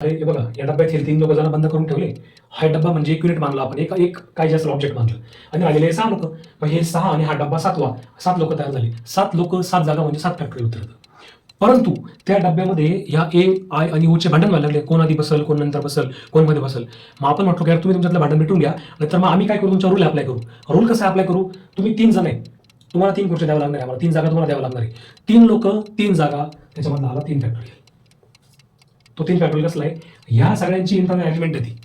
अरे हे बघा, या डब्यात हे 3 लोक जण बंद करून ठेवले. हा डब्बा म्हणजे 1 युनिट मानला आपण, एक काय जास्त ऑब्जेक्ट मानलं आणि राहिलेले 6 लोक. मग हे 6 आणि हा डब्बा 7वा, 7 लोक तयार झाले. 7 लोक 7 जागा म्हणजे 7 फॅक्टरी उतरतं. परंतु त्या डब्यामध्ये या ए आय आणि ओ चे भांडण व्हायला लागले. कोण आधी बसल, कोण नंतर बसल, कोण मध्ये बसल. मग आपण म्हटलो की यार तुम्ही तुमच्यातलं भांडण मिटून घ्या, नाहीतर मग आम्ही काय करू, तुमचा रूल अप्लाय करू. रूल कसा अप्लाय करू, तुम्ही 3 जण आहे, तुम्हाला 3 खुर्च्या द्यावं लागणार आहे, आम्हाला 3 जागा तुम्हाला द्यावं लागणार आहे. 3 लोक 3 जागा, त्याच्यामधला आला 3 फॅक्टरी. तो 3 फॅक्टरी कसला आहे, ह्या सगळ्यांची इंटरनल अरेंजमेंट आहे ती.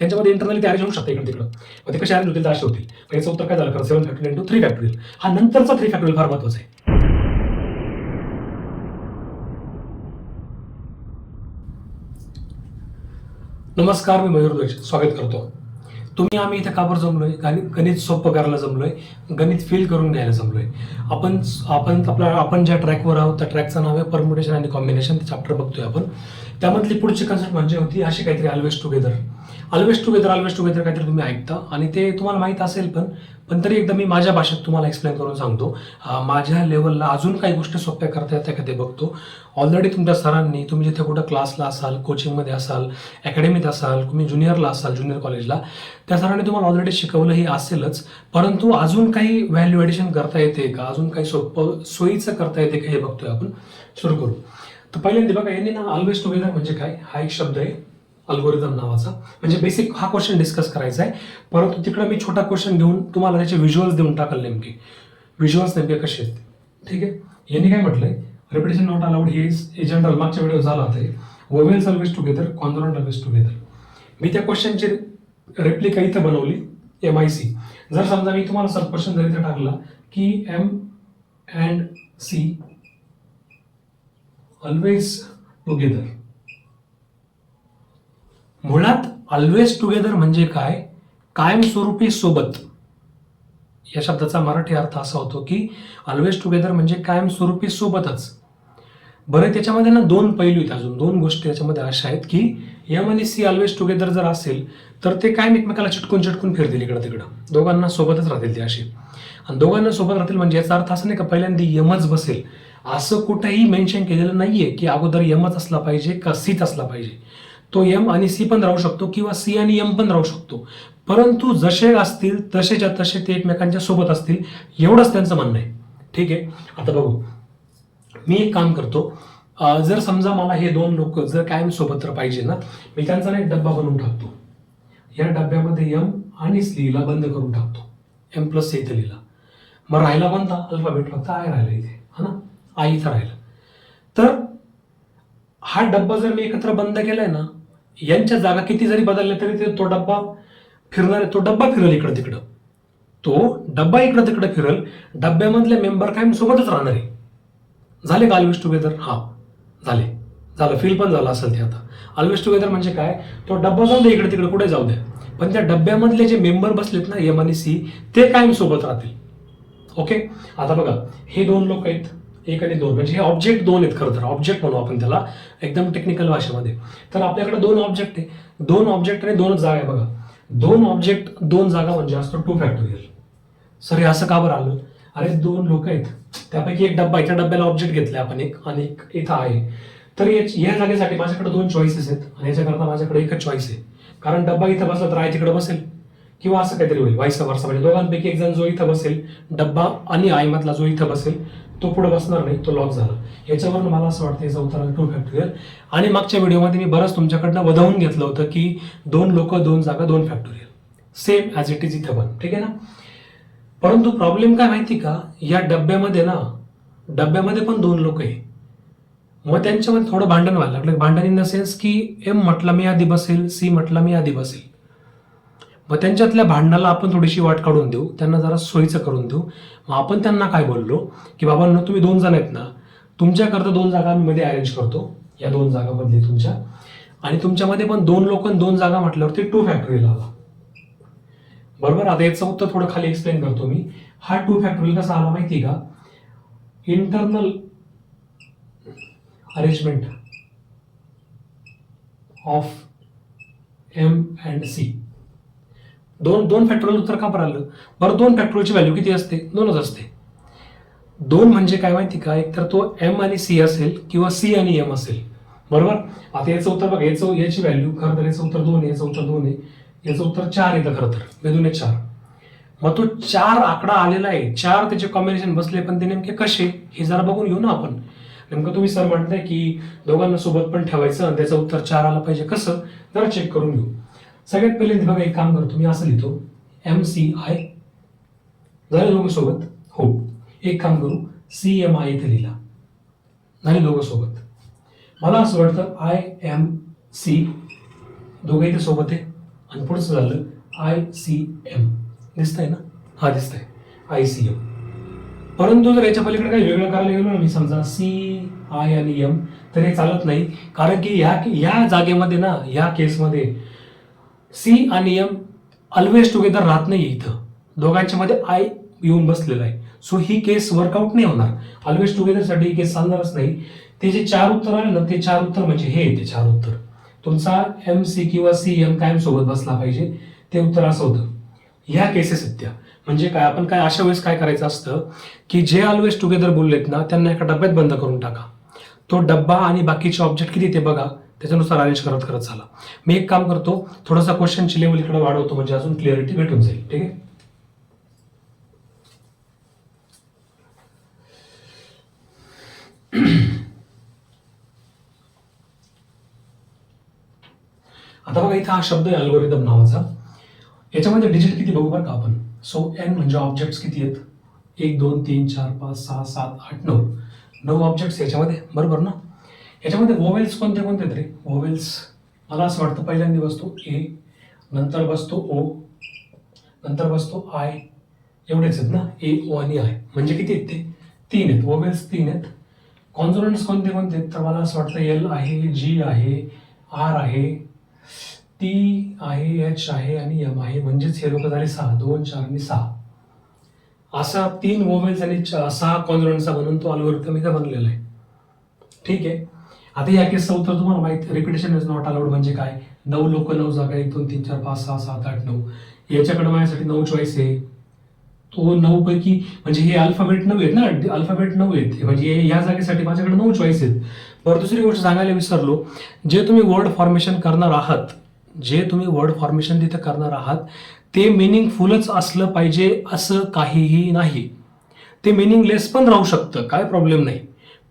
त्यांच्यामध्ये इंटरनली ते अरेंज होऊ शकते इकडे तिकडं. मग ते कसे अरेंज होतील तर असे होतील. याचं उत्तर काय झालं, 7 फॅक्टरी इंटू 3 फॅक्टरी. हा नंतरचा 3 फॅक्टरी फार महत्वाचा आहे. नमस्कार, मी मयूर दोषी स्वागत करतो. तुम्ही आम्ही इथे काबर जमलोय, गणित सोपं करायला जमलोय, गणित फील करून घ्यायला जमलोय. आपण ज्या ट्रॅकवर आहोत त्या ट्रॅकचं नाव आहे परम्युटेशन आणि कॉम्बिनेशन. ते चॅप्टर बघतोय आपण. त्यामधली पुढची कन्सेप्ट म्हणजे होती अशी काहीतरी ऑलवेज टुगेदर काहीतरी तुम्ही ऐकता आणि ते तुम्हाला माहित असेल, पण तरी एकदा मी माझ्या भाषेत तुम्हाला एक्सप्लेन करून सांगतो. माझ्या लेवलला अजून काही गोष्टी सोप्या करता येत्या का ते बघतो. ऑलरेडी तुमच्या सरांनी, तुम्ही जिथे कुठं क्लासला असाल, कोचिंगमध्ये असाल, अकॅडमीत असाल, तुम्ही ज्युनियरला असाल, ज्युनियर कॉलेजला, त्या सरांनी तुम्हाला ऑलरेडी शिकवलंही असेलच. परंतु अजून काही व्हॅल्यू ॲडिशन करता येते का, अजून काही सोपं सोयीचं करता येते का, हे बघतोय आपण. सुरू करू. तर पहिल्यांदा बघा, यांनी ना ऑलवेज टुगेदर म्हणजे काय, हा एक शब्द आहे अल्गोरिदम नावाचा. म्हणजे बेसिक हा क्वेश्चन डिस्कस करायचा आहे. परंतु तिकडे मी छोटा क्वेश्चन घेऊन तुम्हाला त्याचे व्हिज्युअल्स देऊन टाकल. व्हिज्युअल्स नेमके कसे आहेत, ठीक आहे. यांनी काय म्हटलंय, रिपिटेशन नॉट अलाउड ही जनरल, मागच्या व्हिडिओ झाला होता. Vowels always together, consonant always together. मी त्या क्वेश्चनची रेप्लिका इथं बनवली, MIC. जर समजा मी तुम्हाला सब क्वेश्चन जर इथे टाकला की M and C always together. मुळात ऑलवेज टुगेदर म्हणजे काय, कायमस्वरूपी सोबत. या शब्दाचा मराठी अर्थ असा होतो की ऑलवेज टुगेदर म्हणजे कायमस्वरूपी सोबतच. बरं, त्याच्यामध्ये ना 2 पैलू आहेत, अजून 2 गोष्टी त्याच्यामध्ये अशा आहेत की M आणि C ऑलवेज टुगेदर जर असेल तर ते कायम एकमेकाला चिटकून फिरतील इकडं तिकडं, दोघांना सोबतच राहतील ते असे. आणि दोघांना सोबत राहतील म्हणजे याचा अर्थ असं नाही का पहिल्यांदा Mच बसेल, असं कुठेही मेन्शन केलेलं नाहीये की अगोदर Mच असला पाहिजे का Cच असला पाहिजे. तो M आणि C पण राहू शकतो किंवा C आणि M पण राहू शकतो. परंतु जसे असतील तसेच्या तसे ते एकमेकांच्या सोबत असतील, एवढंच त्यांचं म्हणणं आहे. ठीक आहे. आता बघू, मी एक काम करतो. जर समजा मला हे 2 लोक जर कायम सोबत तर पाहिजे ना, मी त्यांचा एक डब्बा बनवून टाकतो. या डब्यामध्ये M आणि C ला बंद करून टाकतो. M+C इथे लिहिला. मग राहिला कोणता अल्फाबेट, फक्त I राहिला इथे, हा ना, I इथं राहिला. तर हा डब्बा जर मी एकत्र बंद केलाय ना, यांच्या जागा किती जरी बदलल्या तरी तो डब्बा फिरणार आहे. तो डब्बा फिरल इकडं तिकडं, तो डब्बा इकडं तिकडं फिरल. डब्यामधले मेंबर कायम सोबतच राहणार आहे. झाले का ऑलवेज टुगेदर? हा, झालं. फील पण झालं असेल ते. आता ऑलवेज टुगेदर म्हणजे काय, तो डब्बा जाऊ दे इकडे तिकडे कुठे जाऊ द्या, पण त्या डब्यामधले जे मेंबर बसलेत ना M आणि C, ते कायम सोबत राहतील. ओके. आता बघा, हे 2 लोक आहेत, 1 आणि 2, म्हणजे हे ऑब्जेक्ट 2 आहेत. खरं तर ऑब्जेक्ट म्हणू आपण त्याला एकदम टेक्निकल भाषेमध्ये. तर आपल्याकडे 2 ऑब्जेक्ट आहे, 2 ऑब्जेक्ट आणि 2च जागा आहे. बघा, 2 ऑब्जेक्ट 2 जागा म्हणजे असतो 2 फॅक्टोरियल. सर हे असं का बरं आलं? अरे 2 लोक आहेत, त्यापैकी एक डब्बा, त्या डब्याला ऑब्जेक्ट घेतले आपण एक, आणि एक इथं आहे. तर या जागेसाठी माझ्याकडे 2 चॉईसेस आहेत आणि याच्याकरता माझ्याकडे एकच चॉईस आहे. कारण डब्बा इथं बसला तर आय तिकडे बसेल, किंवा असं काहीतरी होईल, वाईस वर्सा. म्हणजे दोघांपैकी एक जण जो इथं बसेल, डब्बा आणि आय मधला जो इथं बसेल तो पुढे बसणार नाही, तो लॉक झाला. याच्यावरून मला असं वाटतं याचा उत्तर 2 फॅक्टोरियल. आणि मागच्या व्हिडिओमध्ये मी बरंच तुमच्याकडनं वधवून घेतलं होतं की 2 लोक 2 जागा 2 factorial, same as it is इथं पण, ठीक आहे ना. परंतु प्रॉब्लेम काय माहिती का, या डब्यामध्ये पण 2 लोक आहे. मग त्यांच्यामध्ये थोडं भांडण व्हायला लागलं. भांडण इन द सेन्स की M म्हटलं मी आधी बसेल, C म्हटलं मी आधी बसेल. मग त्यांच्यातल्या भांडणाला आपण थोडीशी वाट काढून देऊ, त्यांना जरा सोयीचं करून देऊ. मग आपण त्यांना काय बोललो की बाबांनो, तुम्ही 2 जण आहेत ना, तुमच्याकरता 2 जागा मी मध्ये अरेंज करतो, या 2 जागामध्ये तुमच्या, आणि तुमच्यामध्ये पण 2 लोक 2 जागा म्हटल्यावरती 2 फॅक्टोरियल आला. बरोबर. आता याचं उत्तर थोडं खाली एक्सप्लेन करतो मी. हा 2 फॅक्टोरियल कसा आला माहिती का, internal arrangement of M and C. 2 factorial उत्तर का बरं आलं? बरं, 2 फॅक्टोरियलची व्हॅल्यू किती असते? 2च असते. 2 म्हणजे काय माहिती का, एक तर तो M आणि C असेल किंवा C आणि M असेल. बरोबर. आता याचं उत्तर बघा, याची व्हॅल्यू खरं तर याचं उत्तर 2 आहे, याचं उत्तर 2 आहे, याचं उत्तर 4 येतं खरं तर, बेदूने 4. मग तो 4 आकडा आलेला आहे, 4 त्याचे कॉम्बिनेशन बसले, पण ते नेमके कसे हे जरा बघून घेऊ ना आपण. नेमकं तुम्ही सर म्हणताय की दोघांना सोबत पण ठेवायचं आणि त्याचं उत्तर 4 आलं पाहिजे, कसं जरा चेक करून घेऊ. सगळ्यात पहिले बघा, एक काम करतो मी, असं लिहितो MCI झाले दोघं सोबत. हो, एक काम करू, CMI इथे लिहिला, झाले दोघं सोबत. मला असं वाटतं IMC दोघं इथे सोबत आहे, आणि पुढचं झालं ICM. दिसतंय ना? हा दिसतंय, ICM. परंतु जर याच्या पलीकडे काही वेगळं करायला गेलो ना मी, समजा CI आणि M, तर हे चालत नाही. कारण की ह्या जागेमध्ये ना, ह्या केसमध्ये C आणि M ऑलवेज टुगेदर राहत नाही इथं, दोघांच्या मध्ये I येऊन बसलेला आहे. सो ही केस वर्कआउट नाही होणार. ऑलवेज टुगेदर साठी ही केस चालणारच नाही. ते जे 4 उत्तर आले ना, ते 4 उत्तर म्हणजे हे येते 4 उत्तर. तुमचा MC किंवा CM कायम सोबत बसला पाहिजे, ते उत्तर असं होतं. ह्या केसेस आहेत त्या. म्हणजे काय, आपण काय अशा वेळेस काय करायचं असतं की जे ऑलवेज टुगेदर बोललेत ना, त्यांना एका डब्यात बंद करून टाका. तो डब्बा आणि बाकीचे ऑब्जेक्ट किती ते बघा, त्याच्यानुसार अरेंज करत करत चाला. मी एक काम करतो, थोडासा क्वेश्चनची लेवल इकडे वाढवतो, म्हणजे अजून क्लिअरिटी भेटून जाईल. ठीक आहे. आता बघा, इथं हा शब्द आहे अल्गोरिदम नावाचा. याच्यामध्ये डिजिट किती बघू बरं का आपण. सो N म्हणजे ऑब्जेक्ट्स किती आहेत, 1 2 3 4 5 6 7 8 9, 9 ऑब्जेक्ट्स याच्यामध्ये, बरोबर ना. याच्यामध्ये वोवेल्स कोणते कोणते आहेत रे. वोवेल्स मला असं वाटतं पहिल्यांदा बसतो A, नंतर बसतो O, नंतर बसतो I. एवढेच आहेत ना, A O आणि I. म्हणजे किती आहेत ते, 3 आहेत. वोवेल्स 3 आहेत. कॉन्सोनंट्स कोणते कोणते आहेत, तर मला असं वाटतं L आहे, G आहे, R आहे, T आहे, H आहे आणि M आहे. म्हणजेच हे लोक झाले 6, 2 4 आणि 6. असा 3 वोवेल्स आणि 6 कॉन्सोनंट्सचा म्हणून तो अल्गोरिदम इथे बनलेला आहे. ठीक आहे. आता या केसचं उत्तर तुम्हाला माहिती, रिपिटेशन इज नॉट अलाउड म्हणजे काय. 9 लोक, 9 जागा, 1 2 3 4 5 6 7 8 9. याच्याकडे माझ्यासाठी 9 चॉईस आहे. तो 9 पैकी म्हणजे हे अल्फाबेट 9 आहेत ना, अल्फाबेट 9 आहेत, म्हणजे या जागेसाठी माझ्याकडे 9 चॉईस आहेत. बरं, दुसरी गोष्ट सांगायला विसरलो, जे तुम्ही वर्ड फॉर्मेशन करणार आहात, तिथे करणार आहात, ते मिनिंगफुलच असलं पाहिजे असं काहीही नाही. ते मिनिंगलेस पण राहू शकतं, काय प्रॉब्लेम नाही.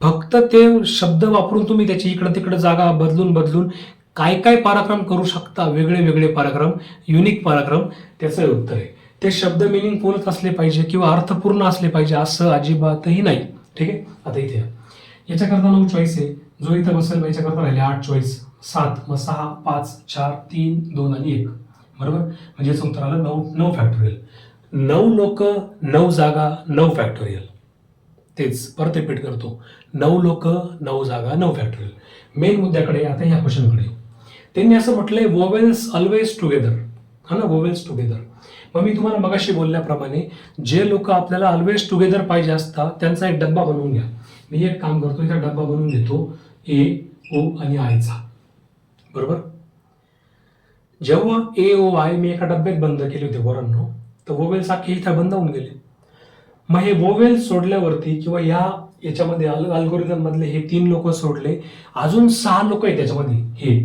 फक्त ते शब्द वापरून तुम्ही त्याची इकडं तिकडं जागा बदलून काय काय पराक्रम करू शकता, वेगळे वेगळे पराक्रम, युनिक पराक्रम, त्याचं उत्तर आहे. ते शब्द मिनिंगफुलच असले पाहिजे किंवा अर्थपूर्ण असले पाहिजे असं अजिबातही नाही. ठीक आहे. आता इथे याच्याकरता 9 चॉईस आहे, जो इथं बसेल याच्याकरता राहिले 8 चॉईस, 7, मग 6 5 4 3 2 आणि 1, बरोबर. म्हणजे याचं उत्तर आलं 9 फॅक्टोरियल. 9 लोक, 9 जागा, 9 फॅक्टोरियल. तेच परत रिपीट करतो, 9 लोक, 9 जागा, 9 फॅक्टोरियल. मेन मुद्द्याकडे आता ह्या क्वेश्चनकडे. त्यांनी असं म्हटलंय वोवेल्स ऑलवेज टुगेदर, हा ना, वोवेल्स टुगेदर. मग मी तुम्हाला मगाशी बोलल्याप्रमाणे जे लोक आपल्याला ऑलवेज टुगेदर पाहिजे असतात त्यांचा एक डब्बा बनवून घ्या. मी एक काम करतो, इथे डब्बा बनवून घेतो A O आणि I चा, बरोबर. जेव्हा A O I मी एका डब्यात बंद केले होते वरांनो, तर वोवेल्स अख्खे इथे बंद होऊन गेले. मग हे वोवेल्स सोडल्यावरती किंवा याच्यामध्ये अल्गोरिदम मधले हे 3 लोक सोडले, अजून 6 लोक आहेत त्याच्यामध्ये. हे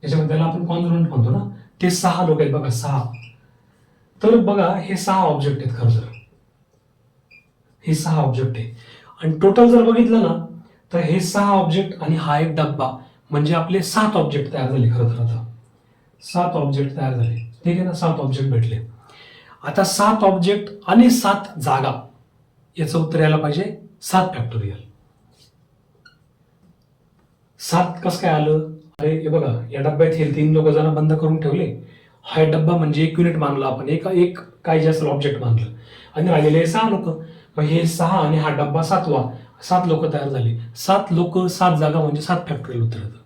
त्याच्यामध्ये त्याला आपण कॉन्सोनंट म्हणतो ना, ते 6 लोक आहेत बघा, 6. तर बघा, हे 6 ऑब्जेक्ट आहेत खरं तर, हे 6 ऑब्जेक्ट आहे. आणि टोटल जर बघितलं ना, तर हे 6 ऑब्जेक्ट आणि हा एक डब्बा, म्हणजे आपले 7 ऑब्जेक्ट तयार झाले खरं तर. आता 7 ऑब्जेक्ट तयार झाले, ठीक आहे ना, 7 ऑब्जेक्ट भेटले. आता 7 ऑब्जेक्ट आणि 7 जागा, याचं उत्तर यायला पाहिजे 7 फॅक्टोरियल. 7 कसं काय आलं, अरे हे बघा, या डब्यात हे 3 लोक जरा बंद करून ठेवले. हा डब्बा म्हणजे 1 युनिट मानला आपण, एक काय जे असेल ऑब्जेक्ट मानलं, आणि राहिलेले 6 लोक. मग हे 6 आणि हा डब्बा 7वा, 7 लोक तयार झाले. 7 लोक, 7 जागा म्हणजे 7 फॅक्टोरियल उत्तर येतं.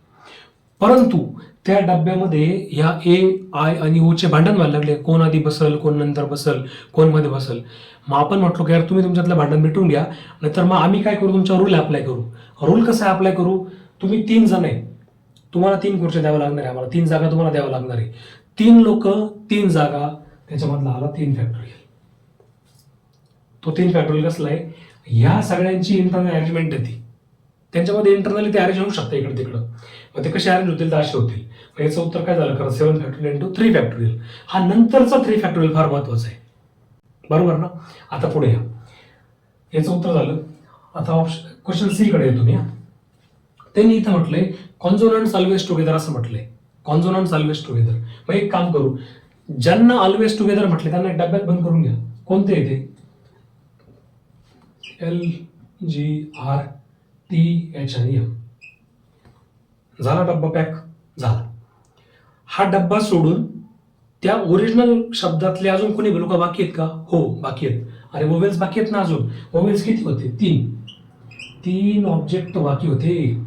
परंतु त्या डब्यामध्ये या A I आणि O चे भांडण व्हायला लागले, कोण आधी बसल, कोण नंतर बसल, कोण मध्ये बसल. मग आपण म्हटलो की यार तुम्ही तुमच्यातलं भांडण मिटवून घ्या, नाहीतर मग आम्ही काय करू, तुमच्या रूल अप्लाय करू. रूल कसा अप्लाय करू, तुम्ही 3 जण आहे, तुम्हाला 3 खुर्च्या द्याव्या लागणार आहे, आम्हाला 3 जागा तुम्हाला द्याव्या लागणार आहे. 3 लोक, 3 जागा, त्याच्यामधला आला 3 फॅक्टोरियल. तो 3 फॅक्टोरियल कसला आहे, ह्या सगळ्यांची इंटरनल अरेंजमेंट आहे ती. त्यांच्यामध्ये इंटरनली ते अरेंज होऊ शकतं इकडे तिकडं. मग ते कसे अरेंज होतील तर असे होतील. मग याचं उत्तर काय झालं खरं 7 फॅक्टोरियल इंटू 3 फॅक्टोरियल. हा नंतरचा 3 फॅक्टोरियल फार महत्वाचा आहे, बरोबर ना. आता पुढे या, याचं उत्तर झालं. आता क्वेश्चन सी कडे येतो मी. त्यांनी इथं म्हटलंय कॉन्झोनंट्स ऑलवेज टुगेदर असं म्हटलंय, कॉन्झोनंट्स ऑलवेज टुगेदर. मग एक काम करू, ज्यांना ऑलवेज टुगेदर म्हटले त्यांना एक डब्यात बंद करून घ्या. कोणते येते? LGRTH आणि M. झाला डब्बा पॅक झाला. हा डब्बा सोडून त्या ओरिजिनल शब्दातले अजून कोणी बोलू का बाकी आहेत का? हो बाकी आहेत. अरे वोवेल्स बाकी आहेत ना अजून. वोवेल्स किती होते? 3 ऑब्जेक्ट बाकी होते.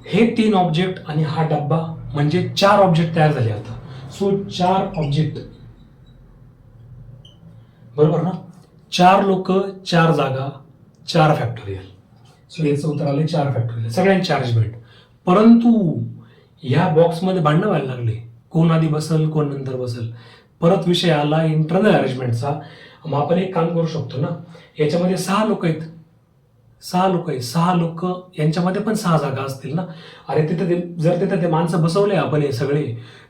हे 3 ऑब्जेक्ट आणि हा डब्बा म्हणजे 4 ऑब्जेक्ट तयार झाले आता. सो 4 ऑब्जेक्ट, बरोबर ना. 4 लोक, 4 जागा, 4 फॅक्टोरियल. सो याचं उत्तर आले 4 फॅक्टोरियल, सगळ्यांचे अरेंजमेंट. परंतु या बॉक्समध्ये भांडणं व्हायला लागले, कोण आधी बसल कोण नंतर बसल. परत विषय आला इंटरनल अरेंजमेंटचा. मग आपण एक काम करू शकतो ना, याच्यामध्ये 6 लोक आहेत, 6 लोक आहेत, 6 लोक यांच्यामध्ये पण 6 जागा असतील ना. अरे तिथे जर तिथे ते माणसं बसवले आपण हे सगळे,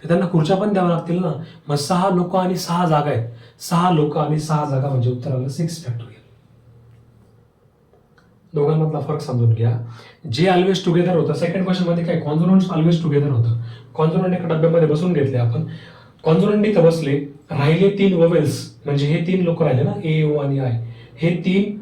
तर त्यांना खुर्च्या पण द्याव्या लागतील ना. मग 6 लोक आणि 6 जागा आहेत, 6 लोक आणि 6 जागा म्हणजे उत्तर आलं 6 फॅक्टोरियल. दोघांमधला फरक समजून घ्या. जे ऑलवेज टुगेदर होतं, सेकंड क्वेश्चन मध्ये काय कॉन्झोनंट्स ऑलवेज टुगेदर होतं. कॉन्झोनंट एका डब्यामध्ये बसून घेतले आपण, कॉन्झोनंट इथं बसले, राहिले 3 वोवेल्स, म्हणजे हे 3 लोक राहिले ना, ए ओ आणि आय, हे 3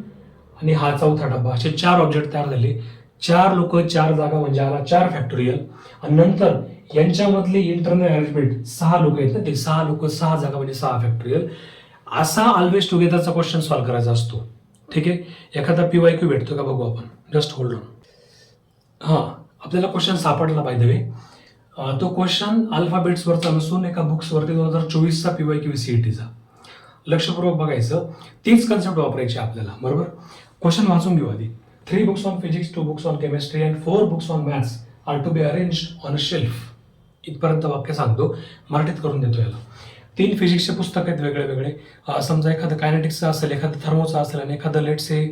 आणि हा चौथा डब्बा, असे 4 ऑब्जेक्ट तयार झाले. 4 लोक 4 जागा म्हणजे आला 4 फॅक्टोरियल. आणि नंतर यांच्यामधले इंटरनल अरेंजमेंट 6 लोक आहेत ना, ते 6 लोक 6 जागा म्हणजे 6 फॅक्टोरियल. असा ऑलवेज टुगेदरचा क्वेश्चन सॉल्व्ह करायचा असतो. ठीक आहे. एखादा PYQ भेटतो का बघू आपण, जस्ट होल्ड ऑन. हां, आपल्याला क्वेश्चन सापडला बाय द वे. तो क्वेश्चन अल्फाबेट्सवरचा नसून एका बुक्सवरती 2024चा PYQ CETचा. लक्षपूर्वक बघायचं, तीच कन्सेप्ट वापरायची आपल्याला, बरोबर. क्वेश्चन वाचून घेऊ आधी. 3 books on physics, 2 books on chemistry and 4 books on maths are to be arranged on a shelf. इथपर्यंत वाक्य सांगतो, मराठीत करून देतो याला. 3 फिजिक्सचे पुस्तक आहेत वेगळे वेगळे. समजा एखादं कायनेटिक्सचं असेल, एखादं थर्मोचं असेल आणि एखादं लेटसे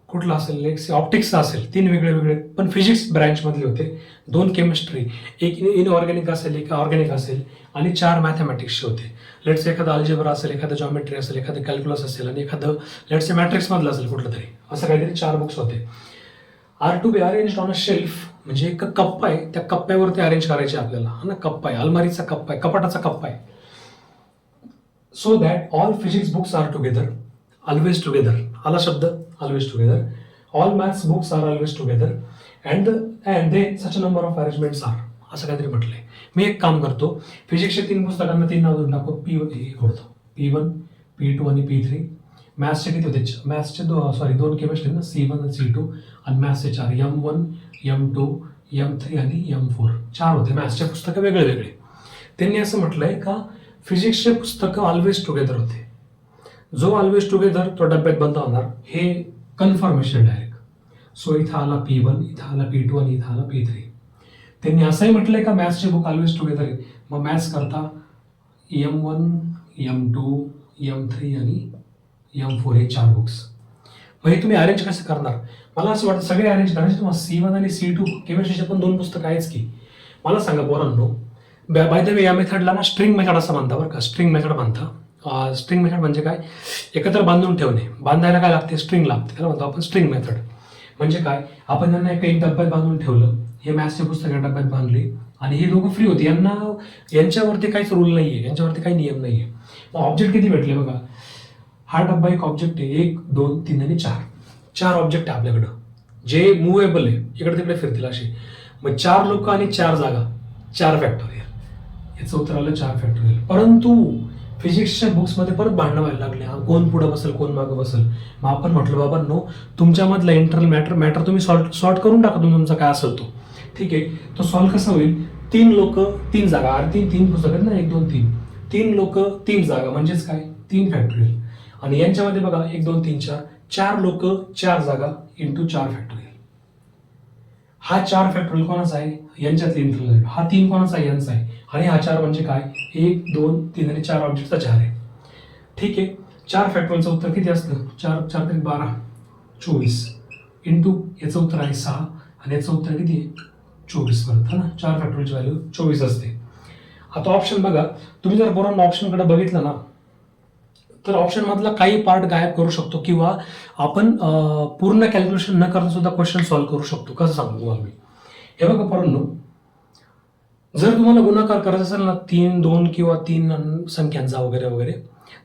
कुठलं असेल, लेटसे ऑप्टिक्सचं असेल. 3 वेगळे वेगळे पण फिजिक्स ब्रँचमधले होते. 2 केमिस्ट्री, एक इनऑर्गॅनिक असेल, एक ऑर्गॅनिक असेल आणि 4 मॅथमॅटिक्सचे होते. लेटसे एखादं अल्जेब्रा असेल, एखादं जॉमेट्री असेल, एखादं कॅल्क्युलस असेल आणि एखादं लेटसे मॅट्रिक्समधलं असेल कुठलं तरी. असं काहीतरी 4 बुक्स होते. Are to be arranged on a shelf म्हणजे एक कप्पा आहे, त्या कप्प्यावरती अरेंज करायचे आपल्याला. हा ना, कप्पा आहे, अलमारीचा कप्पा आहे, कपाटाचा कप्पा आहे. So that all physics books are together, always together. आला शब्द always together. All maths books are always together and they such a number of arrangements are, असं काहीतरी म्हटलंय. मी एक काम करतो, फिजिक्सच्या 3 पुस्तकांना 3 नाव देऊन टाकू. P1, P2 आणि P3. मॅथ्सचे किती होते? मॅथ्सचे 2 केमिस्ट्री ना, C1 आणि C2. आणि मॅथ्सचे 4, M1, M2, M3 आणि M4. 4 होते मॅथ्सचे पुस्तकं वेगळे वेगळे. त्यांनी असं म्हटलंय का फिजिक्सचे पुस्तकं ऑलवेज टुगेदर होते. जो ऑलवेज टुगेदर तो डब्यात बंद होणार, हे कन्फर्मेशन डायरेक्ट. सो इथं आला P1, इथं आला P2 आणि इथं आला P3. त्यांनी असंही म्हटलंय का मॅथ्सचे बुक ऑलवेज टुगेदर आहे. मग मॅथ्स करता M1, M2, M3 आणि M4 हे 4 बुक्स. मग हे तुम्ही अरेंज कसं करणार? मला असं वाटतं सगळे अरेंज करायचे. तुम्हाला C1 आणि C2 केमिस्ट्रीचे पण 2 पुस्तकं आहेच की. मला सांगा पोरांनो, बाय द वे या मेथडला ना स्ट्रिंग मेथड असं म्हणता बरं का, स्ट्रिंग मेथड म्हणता. स्ट्रिंग मेथड म्हणजे काय? एकत्र बांधून ठेवणे. बांधायला काय लागते? स्ट्रिंग लागते, त्याला म्हणतो आपण स्ट्रिंग मेथड. म्हणजे काय, आपण त्यांना एक डब्यात बांधून ठेवलं, हे मॅथ्सचे पुस्तक या डब्यात बांधले आणि हे दोघं फ्री होते. यांच्यावरती काहीच रूल नाहीये, यांच्यावरती काही नियम नाहीये. मग ऑब्जेक्ट किती भेटले बघा. हा डब्बा एक ऑब्जेक्ट आहे, 1, 2, 3 आणि 4 ऑब्जेक्ट आहे आपल्याकडं, जे मुव्हेबल आहे, इकडे तिकडे फिरतील असे. मग 4 लोक आणि 4 जागा, 4 फॅक्टोरियल. याचं उत्तर आलं 4 फॅक्टोरियल. परंतु फिजिक्सच्या बुक्समध्ये परत भांडणं व्हायला लागले, हा कोण पुढं बसेल कोण मागं बसेल. मग आपण म्हटलं बाबा नो, तुमच्यामधला इंटरनल मॅटर तुम्ही सॉर्ट करून टाका, तुमचा काय असेल तो. ठीक आहे. तो सॉल्व्ह कसा होईल? 3 लोक 3 जागा, 3 पुस्तक आहेत ना, 1, 2, 3. 3 लोक 3 जागा म्हणजेच काय? 3 फॅक्टोरियल. आणि यांच्यामध्ये बघा 1, 2, 3, 4, 4 लोक 4 जागा इंटू 4 फॅक्टोरियल. हा 4 फॅक्टोरियल कोणाचा आहे? यांच्यातले इंटरनल. हा 3 कोणाचा आहे? यांचा आहे. आणि हा 4 म्हणजे काय? 1, 2, 3 आणि 4 ऑब्जेक्टचा 4 आहे. ठीक आहे. 4 फॅक्टोरियलचं उत्तर किती असतं? 4, 4, 3, 12, 24. इंटू याचं उत्तर आहे 6 आणि याचं उत्तर किती आहे 24 परत है ना. 4 फॅक्टोरियलची व्हॅल्यू 24 असते. आता ऑप्शन बघा, तुम्ही जर बरोबर ऑप्शनकडे बघितलं ना तर ऑप्शन मधला काही पार्ट गायब करू शकतो किंवा आपण पूर्ण कॅल्क्युलेशन न करता सुद्धा क्वेश्चन सॉल्व्ह करू शकतो. कसं सांगतो तुम्हाला मी, हे बघा पोरांनो, जर तुम्हाला गुणाकार करायचा असेल ना 3, 2 किंवा 3 संख्यांचा वगैरे वगैरे,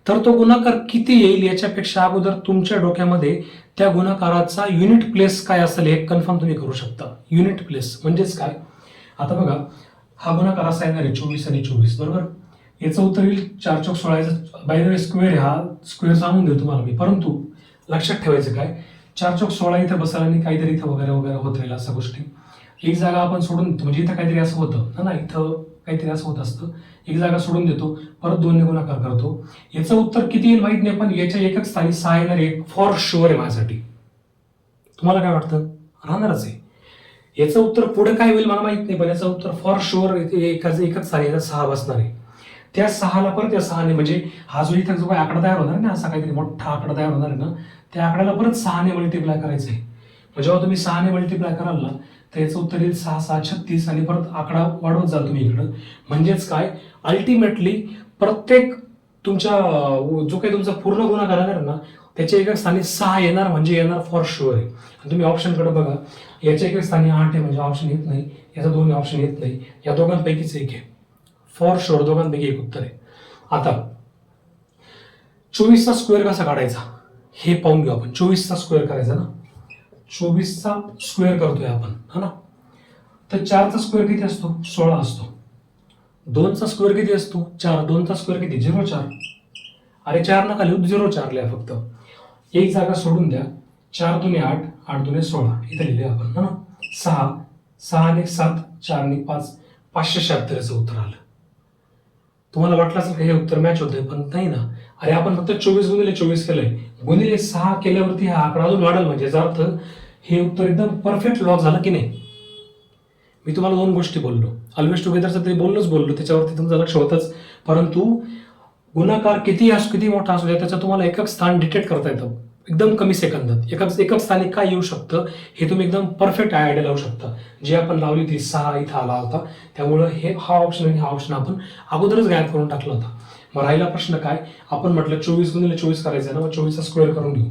तर तो गुणाकार किती येईल याच्यापेक्षा अगोदर तुमच्या डोक्यामध्ये त्या गुणाकाराचा युनिट प्लेस काय असेल हे कन्फर्म तुम्ही करू शकता. युनिट प्लेस म्हणजेच काय, आता बघा हा गुणाकार असा येणार आहे 24 आणि 24 बरोबर. याचं उत्तर येईल 4 चौक 16. बाय द वे स्क्वेअर, हा स्क्वेअर सांगून देऊ तुम्हाला मी, परंतु लक्षात ठेवायचं काय, 4 चौक 16 इथं बसायला आणि काहीतरी इथं वगैरे वगैरे होत राहील अशा गोष्टी. एक जागा आपण सोडून देतो, म्हणजे इथं काहीतरी असं होतं ना, इथं काहीतरी असं होत असतं, एक जागा सोडून देतो, परत 2 ने गुणाकार करतो. याचं उत्तर किती येईल माहित नाही, पण याच्या एकच स्थानी 6 येणार एक फॉर शुअर आहे माझ्यासाठी. तुम्हाला काय वाटतं, राहणारच आहे. याचं उत्तर पुढे काय होईल मला माहित नाही, पण याचं उत्तर फॉर शुअर एकच स्थानी 6 बसणार आहे. त्या 6ला परत या 6ने, म्हणजे हा जो इथं जो काही आकडा तयार होणार आहे ना, असा काहीतरी मोठा आकडा तयार होणार आहे ना, त्या आकड्याला परत 6ने मल्टिप्लाय करायचं आहे. मग जेव्हा तुम्ही 6ने मल्टिप्लाय कराल ना तर याचं उत्तर येईल 6 6 36 आणि परत आकडा वाढवत जाल तुम्ही इकडं. म्हणजेच काय, अल्टिमेटली प्रत्येक तुमच्या जो काही तुमचा पूर्ण गुणाकार येणार ना त्याच्या एका स्थानी 6 येणार, म्हणजे येणार फॉर शुअर आहे. आणि तुम्ही ऑप्शनकडे बघा, याच्या एका स्थानी 8 आहे म्हणजे ऑप्शन येत नाही, याचा 2 ऑप्शन येत नाही, या दोघांपैकीच एक आहे फॉर शुअर, दोघांपैकी एक उत्तर आहे. आता 24चा स्क्वेअर कसा काढायचा हे पाहून घेऊ आपण. 24चा स्क्वेअर करायचा ना, 24चा स्क्वेअर करतोय आपण हा ना, तर 4चा स्क्वेअर किती असतो 16 असतो. 2चा स्क्वेअर किती असतो 4, 2चा स्क्वेअर किती 0,4. अरे 4 नका लिहू, 0,4 लिहा फक्त. एक जागा सोडून द्या, 4 दुने 8, 8 दुने 16 इथे लिहिले आपण हा ना. 6, 6 ने 7, 4 ने 5, 576चं उत्तर आलं. तुम्हाला वाटलं असेल हे उत्तर मॅच होतंय, पण नाही ना. अरे आपण फक्त 24 गुणिले 24 केलंय, गुणिले 6 केल्यावरती हा आकडा अजून वाढेल, म्हणजे याचा अर्थ हे उत्तर एकदम परफेक्ट लॉक झालं की नाही. मी तुम्हाला 2 गोष्टी बोललो, ऑलवेज टुगेदरचं ते बोललो, त्याच्यावरती तुमचं लक्ष होतंच, परंतु गुणाकार किती मोठा असू द्या त्याचं तुम्हाला एकच स्थान डिटेक्ट करता येतं एकदम कमी सेकंदात. एकच स्थानी काय येऊ शकतं हे तुम्ही एकदम परफेक्ट आयडिया लावू शकता. जे आपण लावली ती 6 इथं आला होता, त्यामुळं हा ऑप्शन आणि हा ऑप्शन आपण अगोदरच गायब करून टाकला होता. मग राहिला प्रश्न काय, आपण म्हटलं 24 गुणिले 24 करायचं ना, मग 24चा स्क्वेअर करून घेऊ.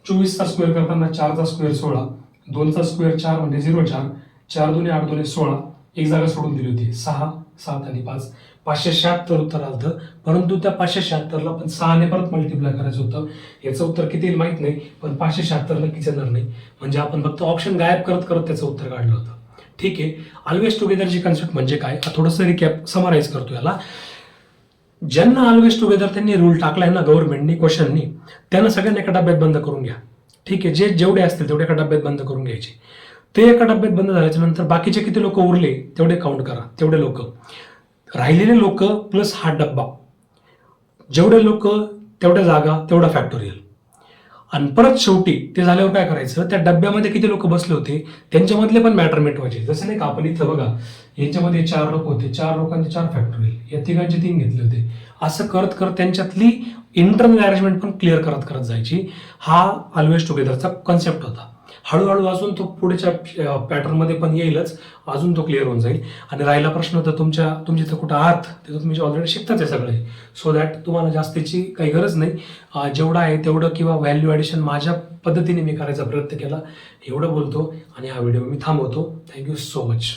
24चा स्क्वेअर करताना 4चा स्क्वेअर 16, 2चा स्क्वेअर 4 म्हणजे 0,4, 4 दुने 8 दुने 16, एक जागा सोडून दिली होती 6, 7 आणि 5, 576 उत्तर आलं. परंतु त्या 576ला पण 6ने परत मल्टिप्लाय करायचं होतं. याचं उत्तर किती येईल माहित नाही, पण 576 नक्कीच येणार नाही, म्हणजे आपण फक्त ऑप्शन गायब करत करत त्याचं उत्तर काढलं होतं. ठीक आहे, ऑलवेज टुगेदरची कन्सेप्ट म्हणजे काय, थोडंसं रिकॅप समराईज करतो याला. ज्यांना ऑलवेज टुगेदर त्यांनी रूल टाकलाय ना गव्हर्नमेंटनी क्वेश्चननी, त्यांना सगळ्यांना एका डब्यात बंद करून घ्या. ठीक आहे, जेवढे असतील तेवढे एका डब्यात बंद करून घ्यायचे. ते एका डब्यात बंद झाल्याच्या नंतर बाकीचे किती लोक उरले तेवढे काउंट करा, तेवढे लोक राहिलेले लोक प्लस हा डब्बा, जेवढे लोक तेवढ्या जागा तेवढा फॅक्टोरियल. आणि परत शेवटी ते झाल्यावर काय करायचं, त्या डब्यामध्ये किती लोक बसले होते त्यांच्यामधले पण मॅटर मिटवायचे. जसं नाही का आपण इथं बघा, यांच्यामध्ये 4 लोक होते, 4 लोकांचे 4 फॅक्टोरियल, या तिघांचे 3 घेतले होते. असं करत करत त्यांच्यातली इंटरनल अरेंजमेंट पण क्लिअर करत करत जायची. हा ऑलवेज टुगेदरचा कॉन्सेप्ट होता. हळूहळू अजून तो पुढच्या पॅटर्नमध्ये पण येईलच, अजून तो क्लिअर होऊन जाईल. आणि राहिला प्रश्न तर तुमची तर कुठं आहात ते तुम्ही ऑलरेडी शिकताच आहे सगळे, सो दॅट तुम्हाला जास्तीची काही गरज नाही. जेवढं आहे तेवढं किंवा व्हॅल्यू ॲडिशन माझ्या पद्धतीने मी करायचा प्रयत्न केला, एवढं बोलतो आणि हा व्हिडिओ मी थांबवतो. Thank you so much.